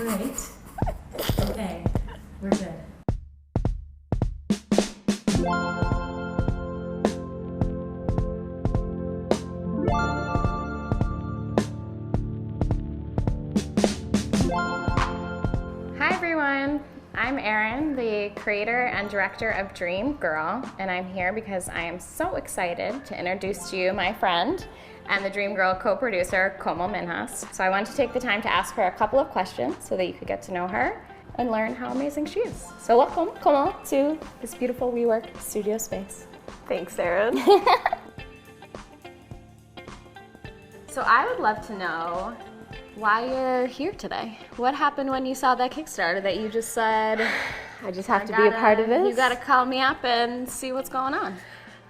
Great. Okay, we're good. Hi everyone, I'm Erin, the creator and director of Dream Girl, and I'm here because I am so excited to introduce to you my friend and the Dream Girl co-producer, Komal Minhas. So I wanted to take the time to ask her a couple of questions so that you could get to know her and learn how amazing she is. So welcome, Komal, to this beautiful WeWork studio space. Thanks, Erin. So I would love to know why you're here today. What happened when you saw that Kickstarter that you just said, I just have to be a part of this? You gotta call me up and see what's going on.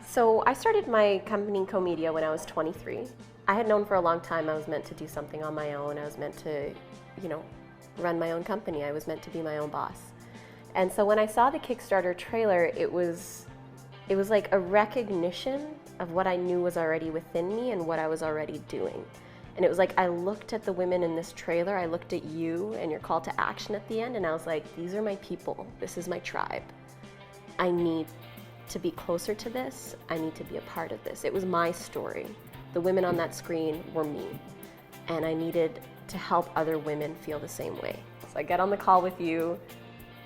So I started my company Co-Media when I was 23. I had known for a long time I was meant to do something on my own. I was meant to, run my own company. I was meant to be my own boss. And so when I saw the Kickstarter trailer, it was like a recognition of what I knew was already within me and what I was already doing. And it was like I looked at the women in this trailer, I looked at you and your call to action at the end, and I was like, these are my people. This is my tribe. I need to be closer to this. I need to be a part of this. It was my story. The women on that screen were me. And I needed to help other women feel the same way. So I get on the call with you.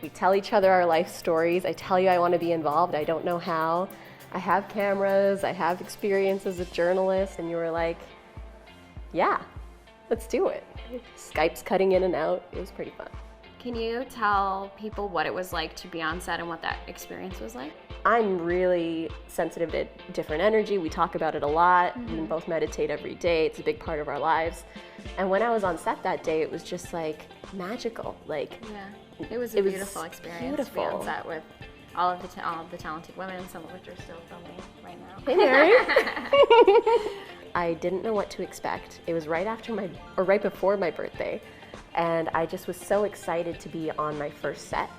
We tell each other our life stories. I tell you I want to be involved. I don't know how. I have cameras. I have experience as a journalist. And you were like, yeah, let's do it. Skype's cutting in and out. It was pretty fun. Can you tell people what it was like to be on set and what that experience was like? I'm really sensitive to different energy. We talk about it a lot. We both meditate every day. It's a big part of our lives. And when I was on set that day, it was just like magical. Yeah, it was a beautiful experience to be on set with all of the talented women, some of which are still filming right now. Hey, Erin. I didn't know what to expect. It was right before my birthday. And I just was so excited to be on my first set.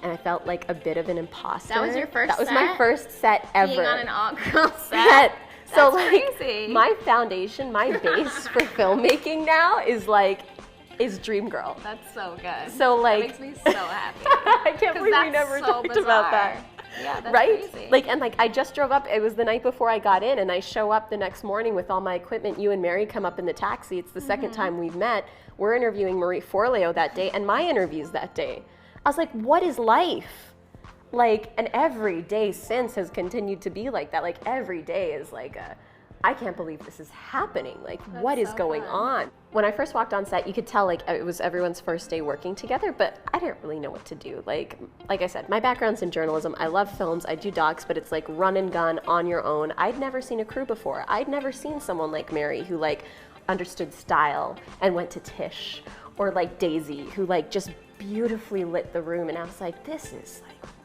And I felt like a bit of an imposter. That was your first set? That was my first set ever. Being on an all-girl set? So That's crazy. My foundation, my base for filmmaking now is Dream Girl. That's so good. So that makes me so happy. I can't believe we never talked about that. Yeah, that's right? crazy. I just drove up. It was the night before I got in, and I show up the next morning with all my equipment. You and Mary come up in the taxi. It's the second time we've met. We're interviewing Marie Forleo that day, and my interview's that day. I was like, what is life? And every day since has continued to be like that. Every day is I can't believe this is happening. What is going on? When I first walked on set, you could tell it was everyone's first day working together, but I didn't really know what to do. Like I said, my background's in journalism. I love films. I do docs, but it's run and gun on your own. I'd never seen a crew before. I'd never seen someone like Mary who understood style and went to Tish, or Daisy who just beautifully lit the room, and I was like, this is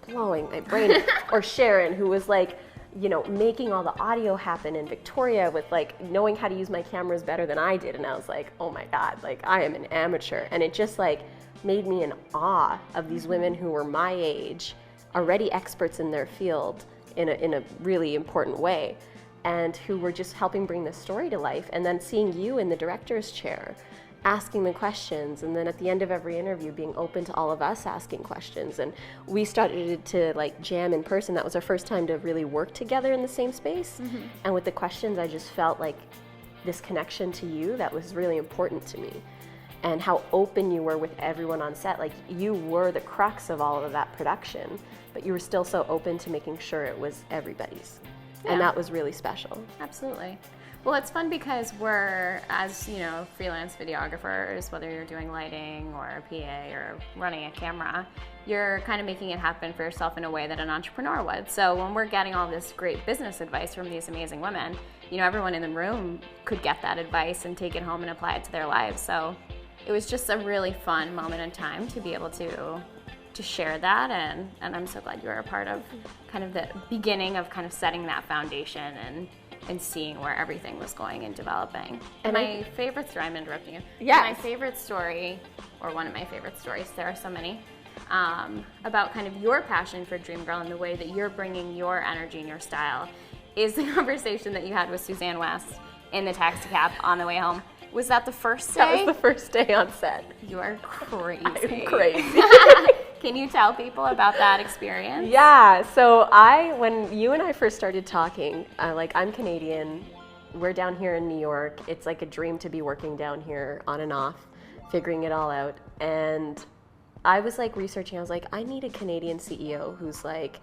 blowing my brain. Or Sharon who was making all the audio happen, and Victoria with knowing how to use my cameras better than I did, and I was like, oh my God, I am an amateur. And it just made me in awe of these women who were my age, already experts in their field in a really important way, and who were just helping bring this story to life. And then seeing you in the director's chair asking the questions, and then at the end of every interview being open to all of us asking questions. And we started to jam in person. That was our first time to really work together in the same space. And with the questions, I just felt this connection to you that was really important to me, and how open you were with everyone on set. You were the crux of all of that production, but you were still so open to making sure it was everybody's. Yeah. And that was really special. Absolutely. Well, it's fun because we're, as freelance videographers, whether you're doing lighting or a PA or running a camera, you're kind of making it happen for yourself in a way that an entrepreneur would. So when we're getting all this great business advice from these amazing women, everyone in the room could get that advice and take it home and apply it to their lives. So it was just a really fun moment in time to be able to share that, and I'm so glad you were a part of kind of the beginning of kind of setting that foundation and seeing where everything was going and developing. And my favorite story, I'm interrupting you. Yes. My favorite story, or one of my favorite stories, there are so many, about kind of your passion for Dream Girl and the way that you're bringing your energy and your style, is the conversation that you had with Suzanne West in the taxi cab on the way home, Was that the first day? That was the first day on set. You are crazy. I'm crazy. Can you tell people about that experience? Yeah, so when you and I first started talking, I'm Canadian, we're down here in New York. It's like a dream to be working down here on and off, figuring it all out. And I was like researching, I was like, I need a Canadian CEO who's like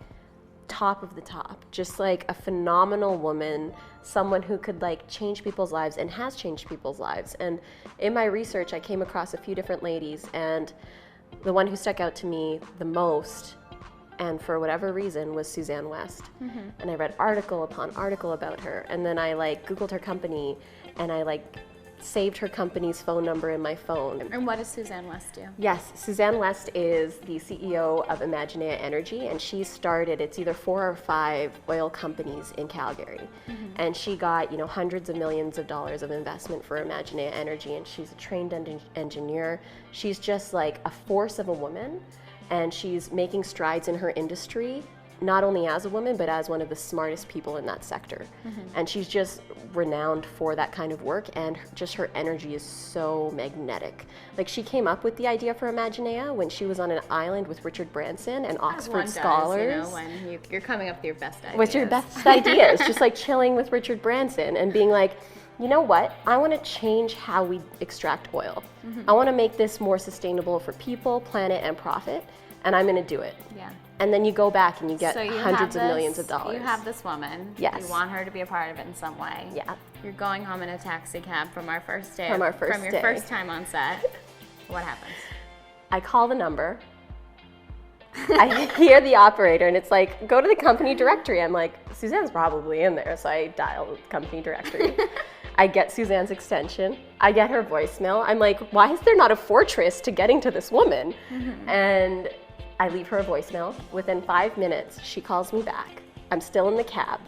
top of the top, just like a phenomenal woman, someone who could like change people's lives and has changed people's lives. And in my research, I came across a few different ladies, and the one who stuck out to me the most, and for whatever reason, was Suzanne West. And I read article upon article about her, and then I like Googled her company, and I like saved her company's phone number in my phone. And what does Suzanne West do? Yes, Suzanne West is the CEO of Imaginea Energy, and she started, it's either 4 or 5 oil companies in Calgary. And she got, hundreds of millions of dollars of investment for Imaginea Energy, and she's a trained engineer. She's just like a force of a woman, and she's making strides in her industry, not only as a woman, but as one of the smartest people in that sector. And she's just renowned for that kind of work, and just her energy is so magnetic. Like, she came up with the idea for Imaginea when she was on an island with Richard Branson and Oxford scholars. When you're coming up with your best ideas. With your best ideas, just like chilling with Richard Branson and being like, you know what, I want to change how we extract oil. I want to make this more sustainable for people, planet, and profit, and I'm going to do it. Yeah. And then you go back and you get So you hundreds have of millions of dollars. You have this woman. Yes. You want her to be a part of it in some way. Yeah. You're going home in a taxi cab from our first day. From your first time on set. What happens? I call the number. I hear the operator, and it's like, go to the company directory. I'm like, Suzanne's probably in there. So I dial the company directory. I get Suzanne's extension. I get her voicemail. I'm like, why is there not a fortress to getting to this woman? And I leave her a voicemail. Within 5 minutes, she calls me back. I'm still in the cab.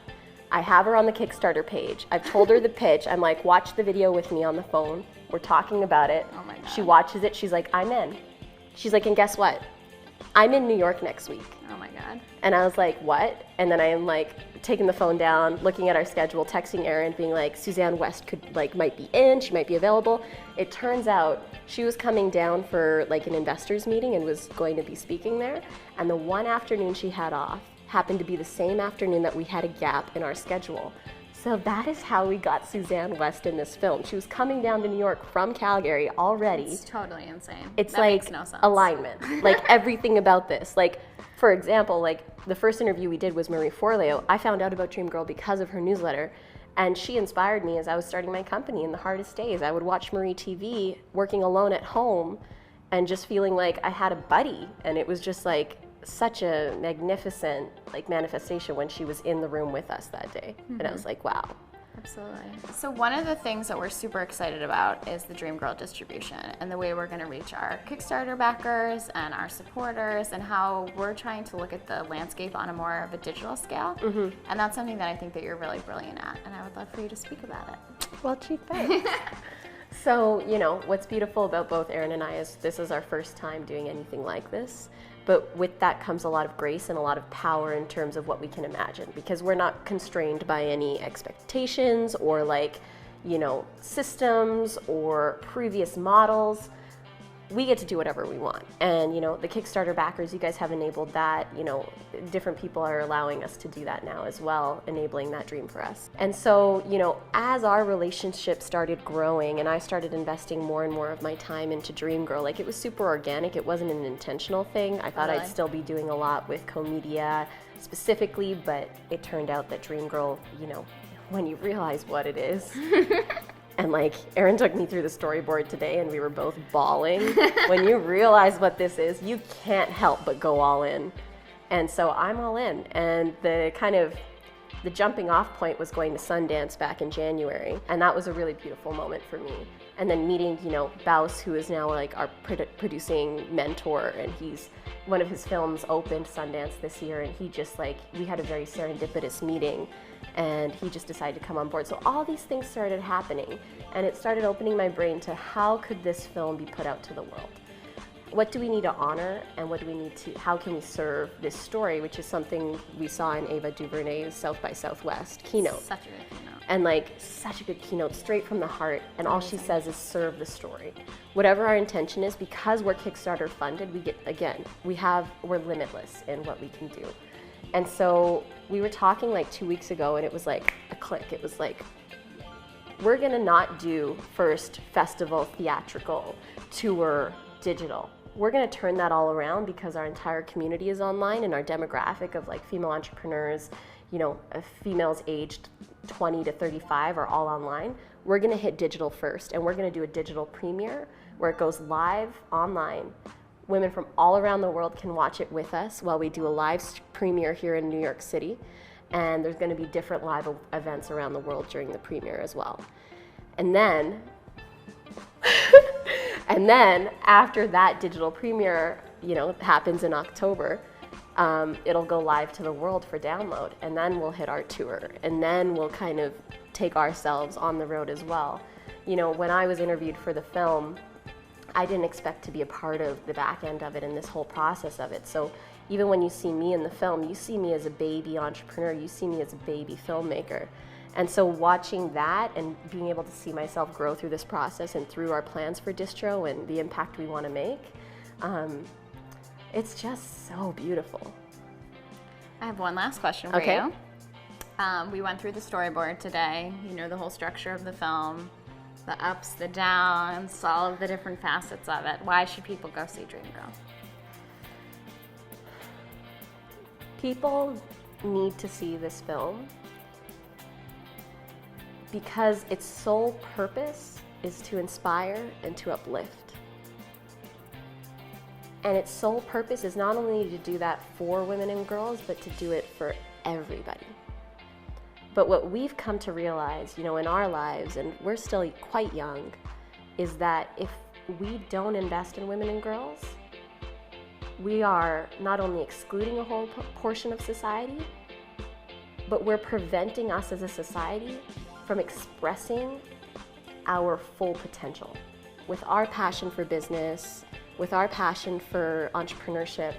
I have her on the Kickstarter page. I've told her the pitch. I'm like, watch the video with me on the phone. We're talking about it. Oh my God. She watches it. She's like, I'm in. She's like, and guess what? I'm in New York next week. Oh my God. And I was like, what? And then I am like taking the phone down, looking at our schedule, texting Erin, being like, Suzanne West might be in, she might be available. It turns out she was coming down for like an investors meeting and was going to be speaking there. And the one afternoon she had off happened to be the same afternoon that we had a gap in our schedule. So that is how we got Suzanne West in this film. She was coming down to New York from Calgary already. It's totally insane. It's that like makes no sense. alignment, like everything about this. Like, for example, like the first interview we did was Marie Forleo. I found out about Dream Girl because of her newsletter, and she inspired me as I was starting my company in the hardest days. I would watch Marie TV working alone at home and just feeling like I had a buddy, and it was just like such a magnificent like manifestation when she was in the room with us that day. And I was like, wow. Absolutely. So one of the things that we're super excited about is the Dream Girl distribution and the way we're going to reach our Kickstarter backers and our supporters, and how we're trying to look at the landscape on a more of a digital scale. And that's something that I think that you're really brilliant at, and I would love for you to speak about it. Well, gee, thanks. So, what's beautiful about both Erin and I is this is our first time doing anything like this. But with that comes a lot of grace and a lot of power in terms of what we can imagine, because we're not constrained by any expectations or systems or previous models. We get to do whatever we want. And, the Kickstarter backers, you guys have enabled that. Different people are allowing us to do that now as well, enabling that dream for us. And so, as our relationship started growing and I started investing more and more of my time into Dream Girl, it was super organic. It wasn't an intentional thing. I thought I'd still be doing a lot with co-media specifically, but it turned out that Dream Girl, when you realize what it is, and Erin took me through the storyboard today and we were both bawling. When you realize what this is, you can't help but go all in. And so I'm all in. And the jumping off point was going to Sundance back in January. And that was a really beautiful moment for me. And then meeting, Baus, who is now our producing mentor, and one of his films opened Sundance this year, and he just we had a very serendipitous meeting, and he just decided to come on board. So all these things started happening, and it started opening my brain to how could this film be put out to the world? What do we need to honor, and how can we serve this story, which is something we saw in Ava DuVernay's South by Southwest keynote. Such a good keynote. And like such a good keynote, straight from the heart. And all she says is serve the story. Whatever our intention is, because we're Kickstarter funded, we're limitless in what we can do. And so we were talking like 2 weeks ago, and it was like a click. It was like, we're gonna not do first festival, theatrical, tour, digital. We're gonna turn that all around because our entire community is online, and our demographic of like female entrepreneurs, females aged 20 to 35 are all online. We're gonna hit digital first, and we're gonna do a digital premiere where it goes live online. Women from all around the world can watch it with us while we do a live premiere here in New York City. And there's gonna be different live events around the world during the premiere as well. And then, after that digital premiere, happens in October, it'll go live to the world for download, and then we'll hit our tour, and then we'll kind of take ourselves on the road as well. When I was interviewed for the film, I didn't expect to be a part of the back end of it and this whole process of it. So even when you see me in the film, you see me as a baby entrepreneur, you see me as a baby filmmaker. And so watching that and being able to see myself grow through this process and through our plans for Distro and the impact we want to make, it's just so beautiful. I have one last question for you. We went through the storyboard today, the whole structure of the film, the ups, the downs, all of the different facets of it. Why should people go see Dreamgirl? People need to see this film because its sole purpose is to inspire and to uplift. And its sole purpose is not only to do that for women and girls, but to do it for everybody. But what we've come to realize, in our lives, and we're still quite young, is that if we don't invest in women and girls, we are not only excluding a whole portion of society, but we're preventing us as a society from expressing our full potential. With our passion for business, with our passion for entrepreneurship,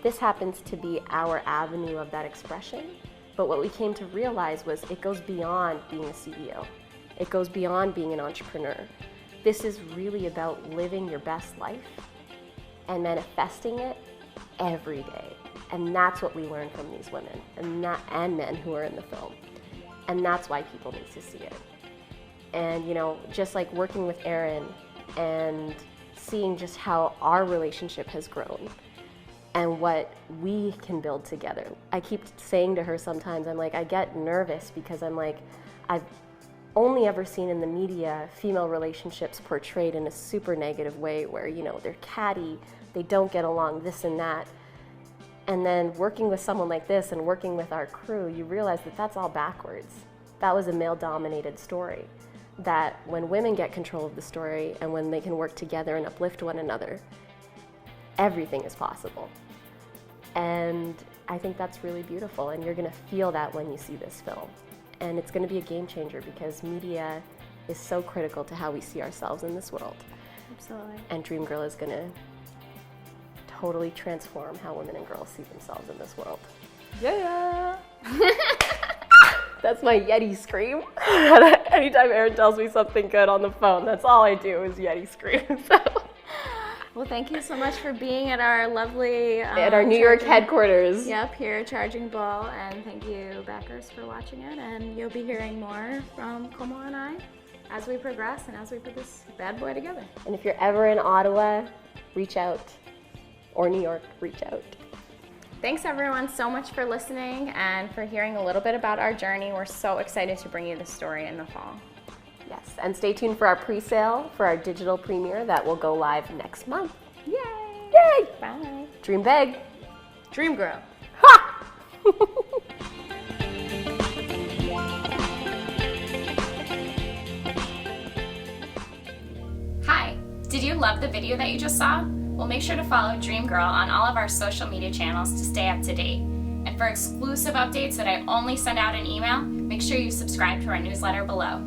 this happens to be our avenue of that expression. But what we came to realize was it goes beyond being a CEO. It goes beyond being an entrepreneur. This is really about living your best life and manifesting it every day. And that's what we learn from these women and men who are in the film. And that's why people need to see it. And just like working with Erin and seeing just how our relationship has grown and what we can build together. I keep saying to her sometimes, I'm like, I get nervous because I'm like, I've only ever seen in the media female relationships portrayed in a super negative way where, they're catty, they don't get along, this and that. And then working with someone like this and working with our crew, you realize that that's all backwards. That was a male-dominated story. That when women get control of the story and when they can work together and uplift one another, everything is possible. And I think that's really beautiful, and you're gonna feel that when you see this film. And it's gonna be a game changer because media is so critical to how we see ourselves in this world. Absolutely. And Dreamgirl is gonna totally transform how women and girls see themselves in this world. Yeah! That's my Yeti scream. Anytime Erin tells me something good on the phone, that's all I do is Yeti scream. Well, thank you so much for being at our lovely... at our New York headquarters. Yep, here at Charging Bull. And thank you, backers, for watching it. And you'll be hearing more from Komal and I as we progress and as we put this bad boy together. And if you're ever in Ottawa, reach out. Or New York, reach out. Thanks everyone so much for listening and for hearing a little bit about our journey. We're so excited to bring you this story in the fall. Yes, and stay tuned for our pre-sale for our digital premiere that will go live next month. Yay! Yay! Bye. Dream big. Dream grow. Ha! Hi, did you love the video that you just saw? Well, make sure to follow Dreamgirl on all of our social media channels to stay up to date. And for exclusive updates that I only send out in email, make sure you subscribe to our newsletter below.